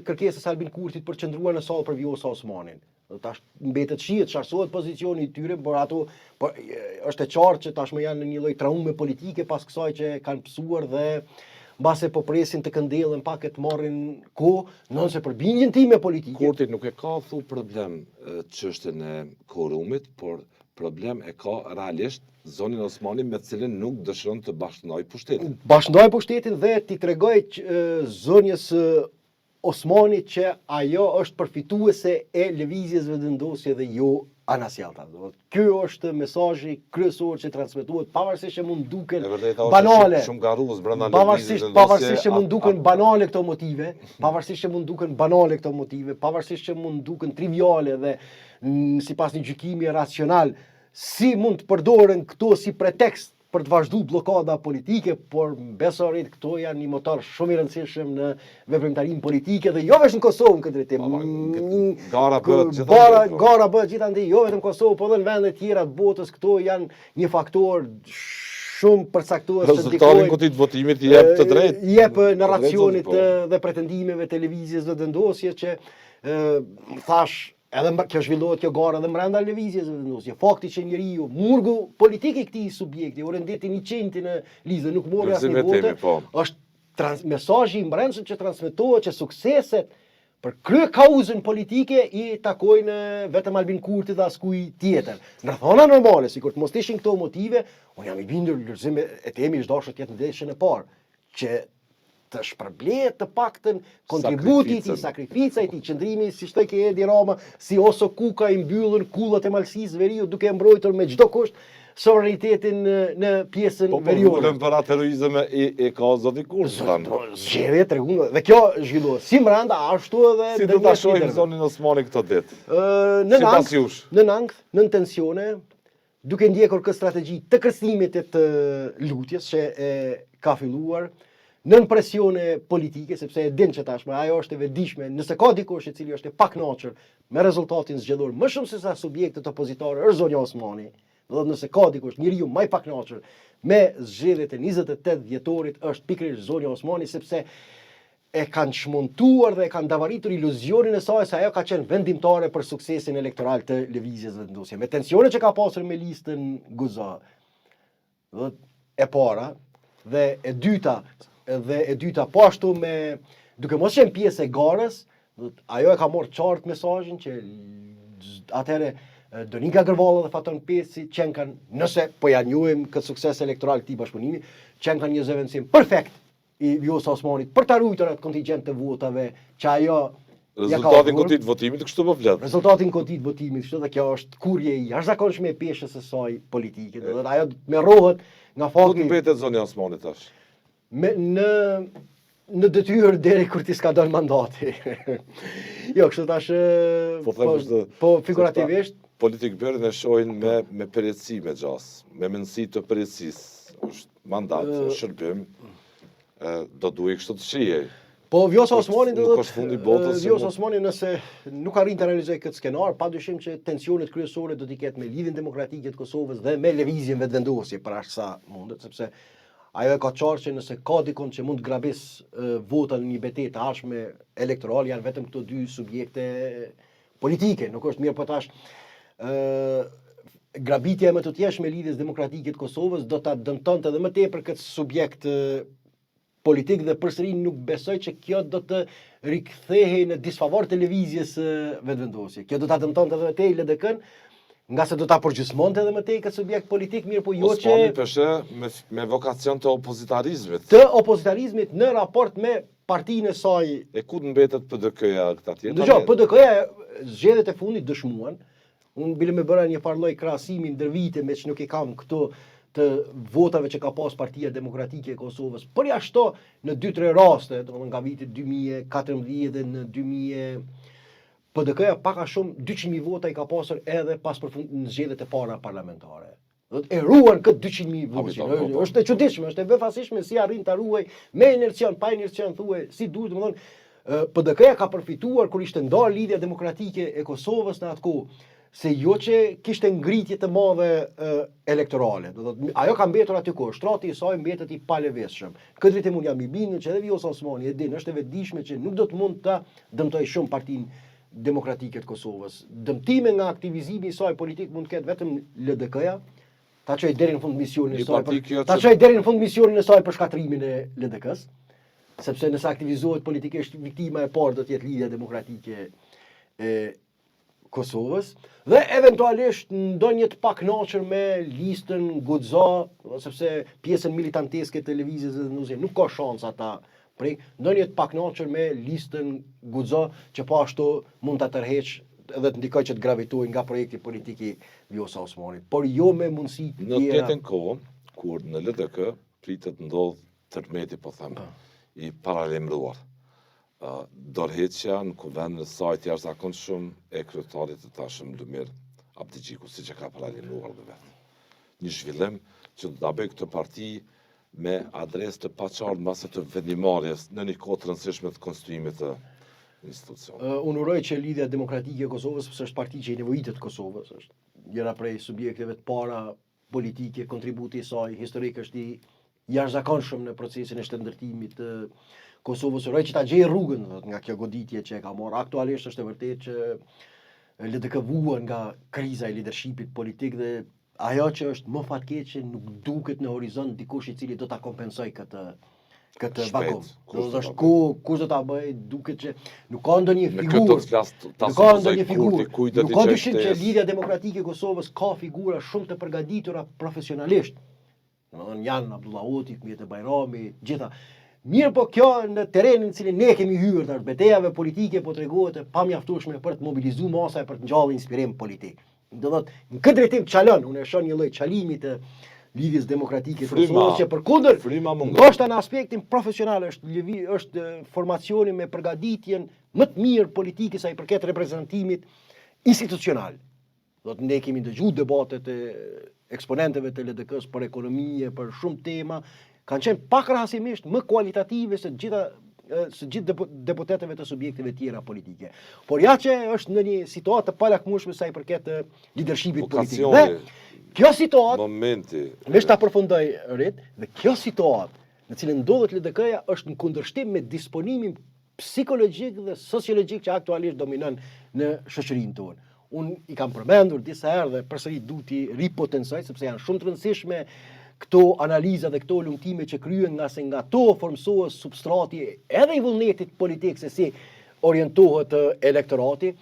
kërkesës Albin Kurtit për qëndruar në sallë për Vjosa Osmanin. Tash mbetet shihet, çarsohet pozicioni i tyre, por ato është e qartë që tashmë janë në një lloj traume politike pas kësaj që kanë pësuar dhe mbase po presin të këndellën pak e të marrin kohë, nëse për bindjen time politike. Kurti nuk e ka thu problem çështjen e korrumit, por problem e ka realisht zonin Osmani me cilën nuk dëshiron të bashkëndaj pushtetin. Bashkëndaj pushtetin dhe ti tregoj zonjës Osmani që ajo është përfituese e lëvizjes vetëvendosje dhe jo anasjellta. Ky është mesazhi kryesor që transmetohet, pavarësisht që mund duken banale. Shumë garues brenda lëvizjes vetëvendosje. Pavarësisht që mund duken banale këto motive, pavarësisht që mund duken triviale dhe sipas një gjykimi racional, si mund të përdoren këto si pretekst për të vazhduar bllokada politike, por besorit këto janë një motor shumë i rëndësishëm në veprimtarinë politike dhe jo vetëm në Kosovë në këtë drejtim. Gara bëhet gjithandej, jo vetëm në Kosovë, por edhe në vende tjera të botës, këto janë një faktor shumë përcaktuar që rezultatin kutit votimit jep të drejtë. Jep narracionit dhe pretendimeve të lëvizjes vetëvendosje që thash edhe kjo zhvillohet kjo gara edhe brenda lëvizjes vetëvendosje. Fakti që njeriu, murgu politik i këtij subjekti, orëndeti 100 në lizë, nuk mori asnjë votë, është mesazhi i brendshëm që transmetohet që sukseset për krye kauzën politike i takojnë vetëm Albin Kurti dhe askuj tjetër. Në rrethana normale, sikur të mos ishin këto motive, unë jam i bindur lërzim e temi është dashur të jetë në ndeshjen e parë, që të shpërblet të paktën kontributi i tij, sakrifica i tij, qëndrimi si shtoi ke Edi Rama, si Oso Kuka i mbyllën kullat e Malsisë veriut duke mbrojtur me çdo kusht sovranitetin në pjesën veriore. Po për atë heroizëm e ka zoti Kurti. Zgjedhje tregun dhe kjo zhvillohet si brenda ashtu edhe si do ta shohim zonin Osmani këtë ditë. Në ankth, në tensione, duke ndjekur këtë strategji të kërcimit të lutjes që e ka filluar, nën presione politike, sepse e din që tashmë ajo është e vetëdijshme, nëse ka dikush i cili është e pakënaqur me rezultatin zgjedhor më shumë se sa subjektet opozitare, është zonja Osmani. Do të nëse ka dikush njeriu më i pakënaqur me zgjedhjet e 28 dhjetorit është pikërisht Zonja Osmani, sepse e kanë çmontuar dhe e kanë davaritur iluzionin e saj se ajo ka qenë vendimtare për suksesin elektoral të lëvizjes vendosje. Me tensionet që ka pasur me listën Guza, e para dhe e dyta po ashtu me duke mos qenë pjesë e garës, ajo e ka marrë qartë mesazhin që atëherë Donika Gërvalla dhe Faton Pesi qenë kanë, nëse po ja njohim këtë sukses elektoral këtij bashkëpunimi, qenë kanë një zëvendësim perfekt i Vjosa Osmanit për ta ruajtur atë kontingjent të votave që ajo rezultatin kodit votimit kështu po flet. Rezultatin kodit votimit kështu, dhe kjo është kurrje e jashtëzakonshme e peshës së saj politike. Do të ajo me rrohet nga Ku fakti mbetet Zonja Osmani tash? Në detyrë deri kur ti s'ka dalë mandati. Jo, kështu tash po figurativisht politik bërën e shohin me përjetësi me gjas, me mendësi të përjetësisë. Është mandat, është shërbim, do duhet kështu të shihej. Po Vjosa Osmani nuk është fundi botës. Vjosa Osmani nëse nuk arrin të realizojë këtë skenar, padyshim që tensionet kryesore do t'i ketë me lidhjen demokratike të Kosovës dhe me lëvizjen vetvendosje për aq sa mundet, sepse ajo e ka qartë që nëse ka dikon që mund të grabis vota në një betejë të ardhshme elektorale, janë vetëm këto dy subjekte politike. Nuk është mirë po tash grabitja më të thjeshtë me lidhjes demokratike të Kosovës do ta dëmtonte edhe më tepër këtë subjekt politik dhe përsëri nuk besoj që kjo do të rikthehej në disfavor të lëvizjes vetvendosje. Kjo do ta dëmtonte edhe më tej LDK-n, nga se do ta përgjysmonte edhe më tej këtë subjekt politik, mirë po jo që Osmani peshe me vokacion të opozitarizmit. Të opozitarizmit në raport me partinë e saj. E ku mbetet PDK-ja këta tjetër? Dëgjoj, PDK-ja zgjedhjet e fundit dëshmuan. Unë bile me bëra një farloj krahasimi ndër vite me që nuk i kam këto të votave që ka pas Partia Demokratike e Kosovës. Për jashto në 2-3 raste, domethënë nga viti 2014 dhe në 2000 PDK-ja pak a shumë 200.000 vota i ka pasur edhe pas në zgjedhjet e para parlamentare. Do të ruan këtë 200.000 vota. Është e çuditshme, është e befasishme si arrin ta ruaj me inercion, pa inercion thuaj, si duhet, domethënë PDK-ja ka përfituar kur ishte ndarë lidhja demokratike e Kosovës në atë kohë, se jo që kishte ngritje të madhe elektorale. Do të ajo ka mbetur aty ku shtrati i saj mbetet i paleveshëm. Këtë vitim unë jam i bindur që edhe Vjosa Osmani e din, është e vetëdijshme që nuk do të mund ta dëmtojë shumë Partinë Demokratike të Kosovës. Dëmtime nga aktivizimi i saj politik mund të ketë vetëm LDK-ja, ta çojë deri në fund misionin e saj. Ta çojë deri në fund misionin e saj për shkatrimin e LDK-s, sepse nëse aktivizohet politikisht, viktima e parë do të jetë Lidhja Demokratike e Kosovës, dhe eventualisht ndonjë të pakënaqur me listën Guza, sepse pjesën militanteske të lëvizjes vendosje nuk ka shans ata prej, ndonjë të pakënaqur me listën Guza që po ashtu mund ta tërheq edhe të ndikoj që të gravitojë nga projekti politik i Vjosa Osmanit, por jo me mundësi të tjera. Në të njëjtën kohë, kur në LDK pritet ndodh tërmeti, po them, i paralajmëruar. Dorëheqja në kuvendin e saj të jashtëzakonshëm e kryetarit të tashëm Lumir Abdigjiku, siç e ka paralajmëruar dhe vetë. Një zhvillim që do ta bëjë këtë parti me adresë të paqartë mbas të vendimarrjes në një kohë të rëndësishme të konstituimit të institucionit. Unë uroj që Lidhja Demokratike e Kosovës, sepse është parti që i nevojitet Kosovës, është njëra prej subjekteve të para politike, kontributi i saj historik është i jashtëzakonshëm në procesin e shndërtimit të Kosovës. Uroj që ta gjejë rrugën nga kjo goditje që e ka marrë. Aktualisht është e vërtetë që LDK vuan nga kriza e leadershipit politik dhe ajo që është më fatkeqe nuk duket në horizont dikush i cili do ta kompensojë këtë vakum. Do të thosh kush do ta bëj, duket që nuk ka ndonjë figurë. Nuk ka ndonjë figurë. Nuk ka dyshim që Lidhja Demokratike e Kosovës ka figura shumë të përgatitura profesionalisht. Domethënë janë Abdullahoti, Mjete Bajrami, gjitha. Mirë po kjo në terrenin në cilin ne kemi hyrë të betejave politike po tregohet e pamjaftueshme për të mobilizuar masa e për të ngjallë inspirim politik. Do thotë në këtë drejtim çalon, unë e shoh një lloj çalimi të Lidhjes Demokratike të Kosovës që përkundër ndoshta në aspektin profesional është formacioni me përgatitjen më të mirë politike sa i përket reprezentimit institucional. Do të ne kemi dëgjuar debatet e eksponentëve të LDK-s për ekonomi, për shumë tema, kanë qenë pak krahasimisht më kualitative se gjitha së gjithë deputetëve të subjekteve tjera politike. Por ja që është në një situatë të palakmueshme sa i përket leadershipit politik. Dhe kjo situatë, momenti, veç ta përfundoj Rit, dhe kjo situatë në cilën ndodhet LDK-ja është në kundërshtim me disponimin psikologjik dhe sociologjik që aktualisht dominon në shoqërinë tonë. Unë i kam përmendur disa herë dhe përsëri du t'i ripotencoj sepse janë shumë të rëndësishme këto analiza dhe këto lumtime që kryen nga to formsohet substrati edhe i vullnetit politik se si orientohet elektorati.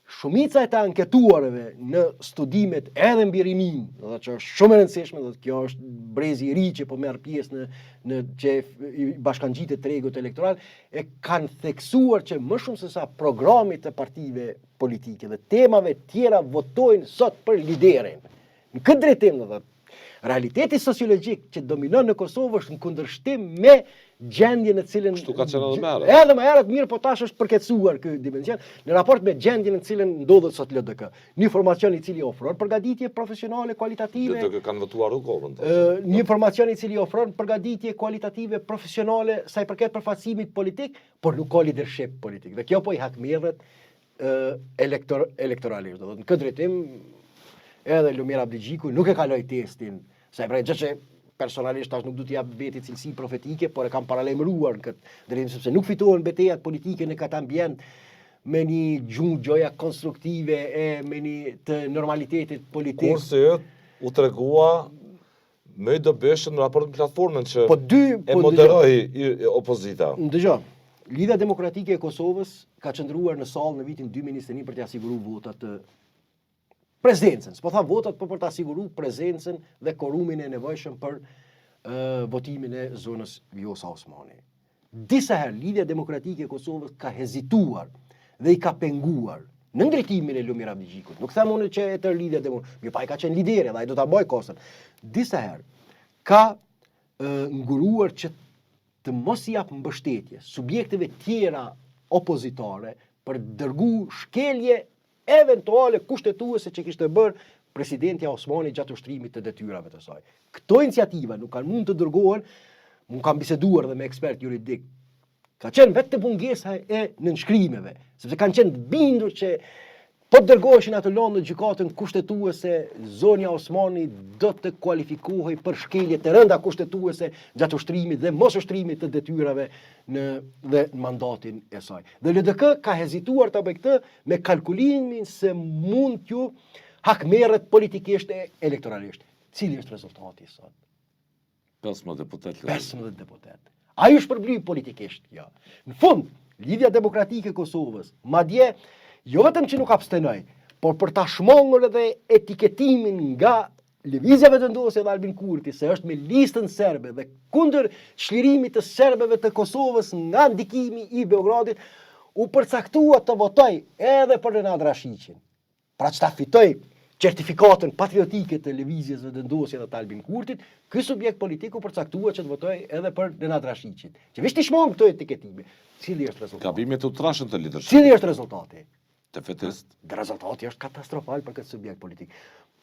Shumica e të anketuarve në studimet edhe mbi rinin, dhe që është shumë e rëndësishme, dhe kjo është brezi i ri që po merr pjesë në që i bashkangjitet tregut elektoral, e kanë theksuar që më shumë se sa programit të partive politike dhe temave tjera votojnë sot për liderin. Në këtë drejtim, dhe realiteti sociologjik që dominon në Kosovë është në kundërshtim me gjendjen në cilën Kështu ka qenë edhe më herët. Edhe më herët mirë, po tash është përkecuar ky dimension në raport me gjendjen në cilën ndodhet sot LDK. Një formacion i cili ofron përgatitje profesionale kualitative. LDK kanë votuar rrugën. Një formacion i cili ofron përgatitje kualitative profesionale sa i përket përfaqësimit politik, por nuk ka leadership politik. Dhe kjo po i hakmerret elektoralisht. Do të thotë në këtë drejtim edhe Lumir Abdigjiku nuk e kaloi testin, sa i përket që personalisht tash nuk du t'i jap vetit cilësi profetike, por e kam paralajmëruar në këtë drejtim sepse nuk fitohen betejat politike në këtë ambient me një gjuhë gjoja konstruktive e me një të normalitetit politik. Kurse u tregua më i dobishëm në raport me platformën që e moderoi opozita. Dëgjoj, Lidhja Demokratike e Kosovës ka qëndruar në sallë në vitin 2021 për të siguruar votat të prezencën, s'po tha votat, por për të siguruar prezencën dhe korumin e nevojshëm për votimin e zonës Vjosa Osmani. Disa herë Lidhja Demokratike e Kosovës ka hezituar dhe i ka penguar në ndërtimin e Lumir Abdigjikut. Nuk them unë që e tërë Lidhja Demokratike, pa i ka qenë lideri dhe ai do ta bëj kosën. Disa herë ka nguruar që të mos i jap mbështetje subjekteve tjera opozitare për dërgu shkelje eventuale kushtetuese që kishte bërë presidentja Osmani gjatë ushtrimit të detyrave të saj. Këto iniciativa nuk kanë mund të dërgohen, unë kam biseduar dhe me ekspert juridik, ka qenë vetë të pungesa e nënshkrimeve, sepse kanë qenë bindur që po të dërgoheshin atë lonë në gjykatën kushtetuese, zonja Osmani do të kualifikohej për shkelje të rënda kushtetuese gjatë ushtrimit dhe mos ushtrimit të detyrave dhe mandatin e saj. Dhe LDK ka hezituar të bëjë këtë me kalkulimin se mund t'ju hakmerret politikisht e elektoralisht. Cili është rezultati sot? 15 deputet. 15 deputet. Ai është përbly politikisht, ja. Në fund, Lidhja Demokratike e Kosovës, madje jo vetëm që nuk abstenoj, por për ta shmangur edhe etiketimin nga lëvizjeve të ndosje dhe Albin Kurti se është me listën serbe dhe kundër çlirimit të serbeve të Kosovës nga ndikimi i Beogradit, u përcaktua të votoj edhe për Renat Rashiqin. Pra që ta fitoj certifikatën patriotike të lëvizjes dhe ndosje dhe të Albin Kurtit, ky subjekt politik u përcaktua që të votoj edhe për Renat Rashiqin. Që vish të shmang këto etiketime. Cili është rezultati? Gabimit u trashën të leadership. Cili është rezultati? Defetist. Rezultati është katastrofal për këtë subjekt politik.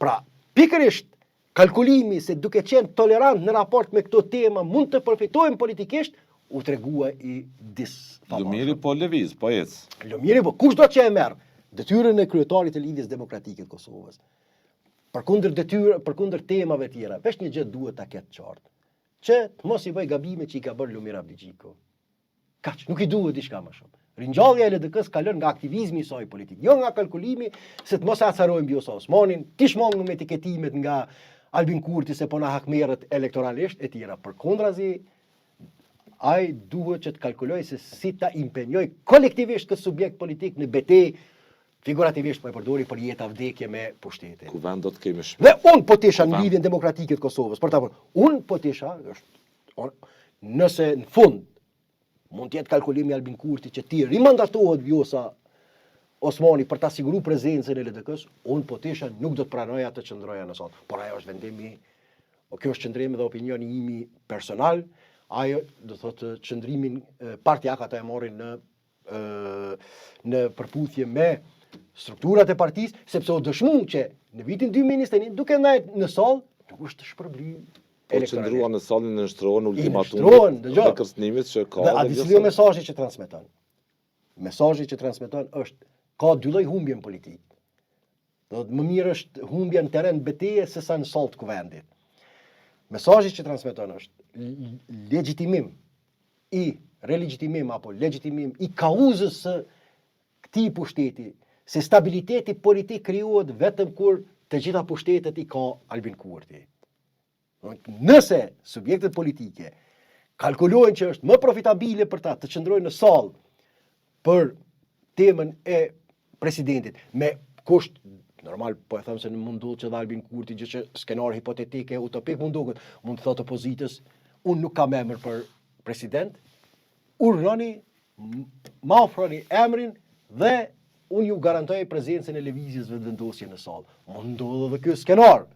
Pra, pikërisht kalkulimi se duke qenë tolerant në raport me këto tema mund të përfitojmë politikisht, u tregua i disfavorshëm. Lumiri po lëviz, po ec. Lumiri po kush do që e merr detyrën e kryetarit të Lidhjes Demokratike të Kosovës. Përkundër temave tjera, veç një gjë duhet ta ketë qartë, që të mos i bëj gabime që i ka bërë Lumir Abdigjiku. Kaq, nuk i duhet diçka më shumë. Ringjallja e LDK-s ka lënë nga aktivizmi i saj politik, jo nga kalkulimi se të mos e acarojmë Vjosa Osmanin, ti shmangëm etiketimet nga Albin Kurti se po na hakmerret elektoralisht e tjera. Përkundrazi, ai duhet që të kalkuloj se si ta impenjoj kolektivisht këtë subjekt politik në betejë, figurativisht po e përdori për jetë vdekje me pushtetin. Ku vend do të kemi shpejt. Dhe unë po tisha në Lidhjen Demokratike të Kosovës, për ta thënë, unë po tisha, nëse në fund mund të jetë kalkulimi i Albin Kurti që ti rimandatohet Vjosa Osmani për ta siguruar prezencën e LDK-s, unë po tisha nuk do të pranoja të qëndroja në sot. Por ajo është vendimi, kjo është qëndrimi dhe opinioni imi personal, ajo do thotë qëndrimin partijak ata e morin në përputhje me strukturat e partisë, sepse o dëshmu që në vitin 2021 duke ndajt në sallë, nuk është të shpërbly Po qëndrua në sallin në nështrohen nështrohen, ultimatumit dhe kërcënimit që ka dhe adisilia mesazhi që transmeton. Mesazhi që transmeton është ka dy lloj humbje në politikë. Do të më mirë është humbja në terren beteje se sa në sallë të kuvendit. Mesazhi që transmeton është legjitimim i relegjitimim apo legjitimim i kauzës së këtij pushteti, se stabiliteti politik krijohet vetëm kur të gjitha pushtetet i ka Albin Kurti. Nëse subjektet politike kalkulojnë që është më profitabile për ta të qëndrojnë në sallë për temën e presidentit me kusht normal, po e them se në mundull që dhe Albin Kurti, gjë që skenar hipotetike, utopik munduket, mund të thotë opozitës, unë nuk kam emër për president, urnoni, ma ofroni emrin dhe unë ju garantoj prezencën e lëvizjesve të vendosje në sallë. Mund ndodhë dhe kjo skenar.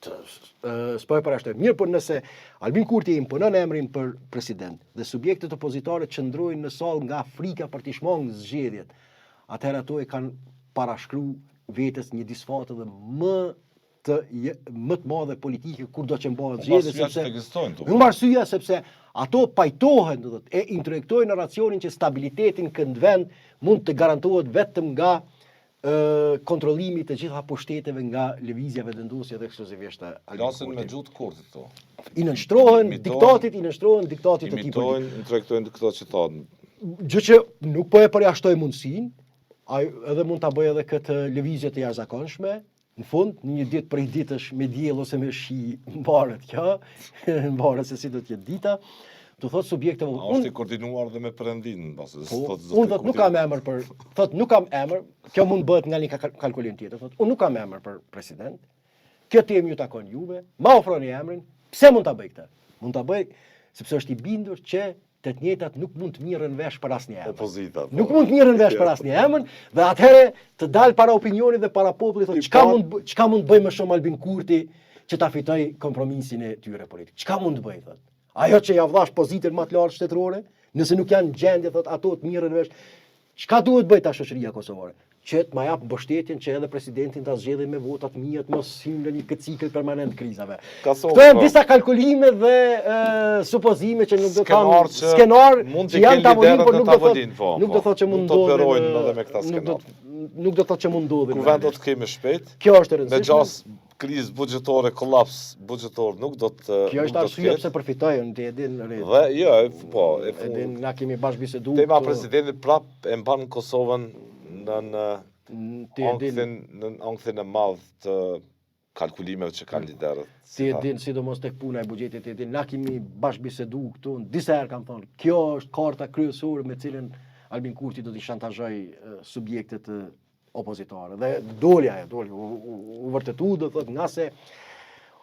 S'po e parashtoj. Mirë, por nëse Albin Kurti imponon emrin për president dhe subjektet opozitare qëndrojnë në sallë nga frika për t'i shmangë zgjedhjet, atëherë ato e kanë parashkru vetës një disfatë dhe më të madhe politike kur do që mbahet zgjedhje, në arsyeja sepse ato pajtohen e introjektojnë narracionin që stabilitetin këtë vend mund të garantohet vetëm nga kontrollimi të gjitha pushteteve nga lëvizjeve vendosje dhe ekskluzivisht Lasin me gjutë kurti këto. I nënshtrohen diktatit të tij. Imitojnë, trajtojnë këto që thonë. Gjë që nuk po e përjashtoj mundësinë, edhe mund ta bëj edhe këtë lëvizje të jashtëzakonshme. Në fund, një ditë prej ditësh me diell ose me shi mbaret kjo, mbaret se si do të jetë dita. Do thot subjekteve. Është i koordinuar dhe me Perëndin, mbas. Unë thot nuk kam emër për, thot nuk kam emër. Kjo mund bëhet nga një kalkulim tjetër. Thot unë nuk kam emër për president. Kjo temë ju takon juve. Ma ofroni emrin. Pse mund ta bëj këtë? Mund ta bëj sepse është i bindur që të njëjtat nuk mund të mirën vesh për asnjë emër. Opozita. Nuk mund të mirën vesh për asnjë emër dhe atëherë të dalë para opinionit dhe para popullit thotë çka mund të bëj më shumë Albin Kurti që ta fitoj kompromisin e tyre politik. Çka mund të bëj thotë? Ajo që ja vdash pozitën më të lartë shtetërore, nëse nuk janë gjendje thotë ato të mirën vesh, çka duhet bëj ta shoqëria kosovare? Që të ma jap mbështetjen që edhe presidentin ta zgjedhë me vota të mia, të mos hyjë në një cikël permanent krizave. Këto janë disa kalkulime dhe supozime që nuk do të thonë skenar që janë tavolinë, por nuk do thotë që mund ndodhin edhe me këta skenar. Nuk do thotë që mund ndodhin. Kuvend do të kemi shpejt. Kjo është e rëndësishme. Me gjas krizë buxhetore, kollaps buxhetor nuk do të. Kjo është arsye pse përfitojnë ti e din rreth. Dhe jo, po, edin na kemi bashkëbiseduar. Tema presidentit prap e mban Kosovën në ankthin e madh të kalkulimeve që kanë liderët. Ti e din sidomos tek puna e buxhetit, ti e din na kemi bashkëbiseduar këtu, disa herë kam thonë, kjo është karta kryesore me cilën Albin Kurti do t'i shantazhoj subjektet opozitare. Dhe doli, u vërtetu, do thot nga se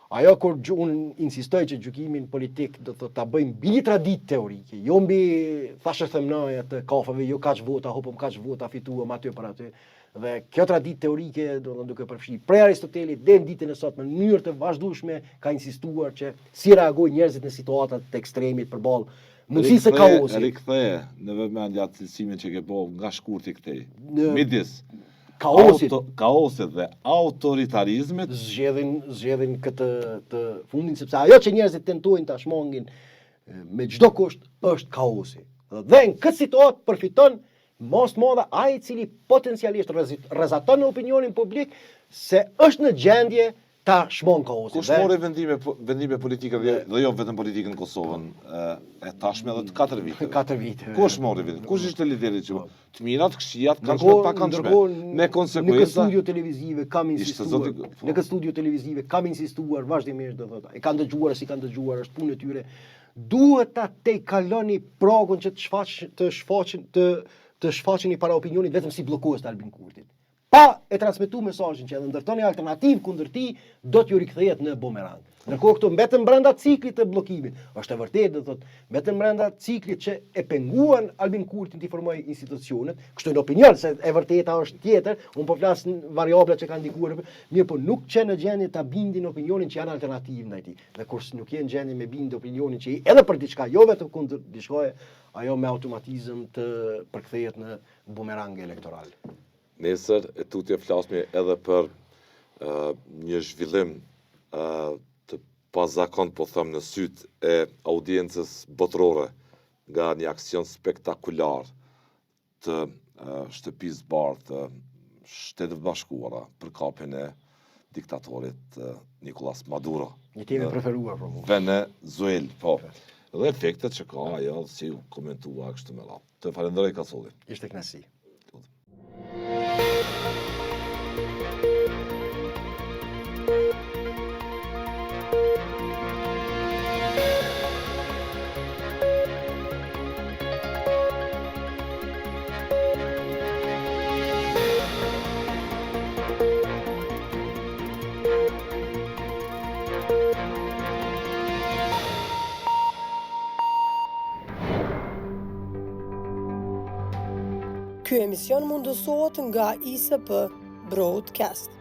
ajo kur unë insistoj që gjykimin politik do të ta bëjmë mbi një traditë teorike, jo mbi thashë themnoja të kafeve, jo kaq vota, hopëm kaq vota, fituam aty për aty. Dhe kjo traditë teorike do të duke përfshi prej Aristotelit deri në ditën e sotme në mënyrë të vazhdueshme ka insistuar që si reagojnë njerëzit në situata të ekstremit përballë mundësisë së kaosit. Riktheje në vëmendje atë cilësimin që ke bëu nga shkurti këtej. Midis kaosit dhe autoritarizmit zgjedhin këtë të fundin sepse ajo që njerëzit tentojnë ta shmangin me çdo kusht është kaosi. Dhe në këtë situatë përfiton mos madhe ai i cili potencialisht rrezaton në opinionin publik se është në gjendje ta shmon kaosin. Kush mori vendime politike dhe jo vetëm politikën në Kosovën e tashme edhe të 4 vite. 4 vite. Kush mori vendime? Kush ishte lideri që të mirat, këqijat, kanë pa këndshme. Me konsekwenca. Në këtë studio televizive kam insistuar. Në këtë studio televizive kam insistuar vazhdimisht do thotë. E kanë dëgjuar, si kanë dëgjuar, është punë e tyre. Duhet ta kaloni pragun që të shfaqeni para opinionit vetëm si bllokues të Albin Kurtit. Pa e transmetuar mesazhin që edhe ndërtoni alternativë kundër tij, do t'ju rikthehet në bumerang. Ndërkohë këtu mbetën brenda ciklit të bllokimit. Është e vërtetë, do thotë, mbetën brenda ciklit që e penguan Albin Kurtin të formojë institucionet, kështu në opinion se e vërteta është tjetër, unë po flas në variabla që kanë ndikuar, mirë po nuk që në gjendje ta bindin opinionin që janë alternativë ndaj tij. Dhe kur nuk janë gjendje me bind opinionin që edhe për diçka, jo vetëm kundër diçkaje, ajo me automatizëm të përkthehet në bumerang elektoral. Nesër e tutje flasmi edhe për një zhvillim të pas zakon po them në sytë e audiencës botërore nga një aksion spektakular të shtëpisë bardhë të Shtetet Bashkuara për kapjen e diktatorit Nicolas Maduro. Një teme preferuar për mua. Venezuel, po. Dhe efektet që ka ajo si u komentua kështu me radhë. Të falenderoj Kasolli. Ishte kënaqësi. Ky emision mundësohet nga ISP Broadcast.